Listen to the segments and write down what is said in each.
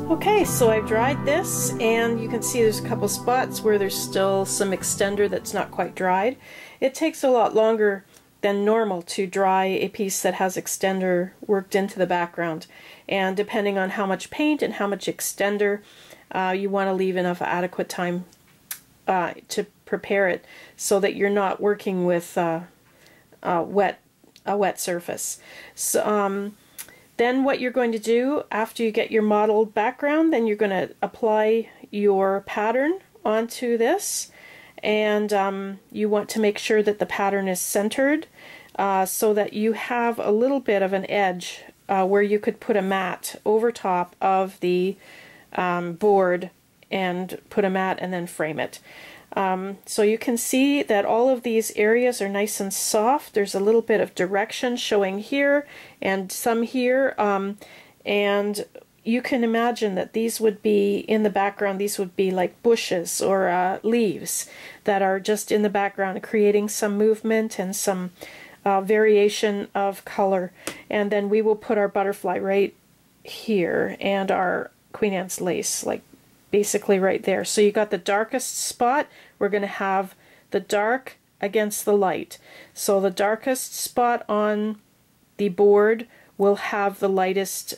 Okay, so I've dried this, and you can see there's a couple spots where there's still some extender that's not quite dried. It takes a lot longer than normal to dry a piece that has extender worked into the background, and depending on how much paint and how much extender, you want to leave enough adequate time to prepare it so that you're not working with a wet surface. So then what you're going to do after you get your mottled background, then you're going to apply your pattern onto this, and you want to make sure that the pattern is centered so that you have a little bit of an edge where you could put a mat over top of the board and put a mat and then frame it. So you can see that all of these areas are nice and soft. There's a little bit of direction showing here and some here, and you can imagine that these would be in the background. These would be like bushes or leaves that are just in the background, creating some movement and some variation of color. And then we will put our butterfly right here and our Queen Anne's lace like basically right there. So you got the darkest spot. We're going to have the dark against the light. So the darkest spot on the board will have the lightest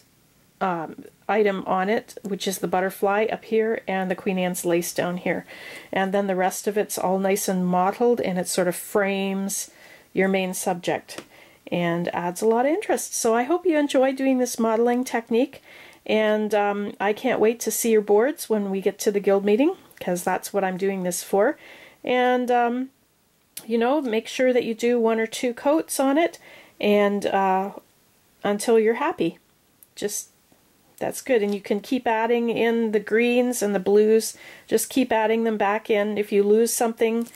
item on it, which is the butterfly up here and the Queen Anne's lace down here. And then the rest of it's all nice and mottled, and it sort of frames your main subject and adds a lot of interest. So I hope you enjoy doing this modeling technique. And I can't wait to see your boards when we get to the guild meeting, because that's what I'm doing this for. And, you know, make sure that you do 1 or 2 coats on it, and until you're happy. Just, that's good. And you can keep adding in the greens and the blues. Just keep adding them back in. If you lose something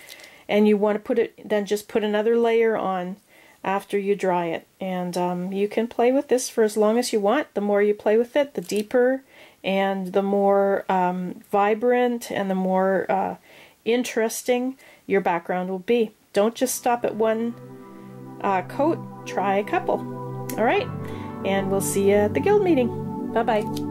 and you want to put it, then just put another layer on after you dry it. And you can play with this for as long as you want. The more you play with it, the deeper and the more vibrant and the more interesting your background will be. Don't just stop at 1 coat, try a couple. Alright, and we'll see you at the guild meeting. Bye-bye.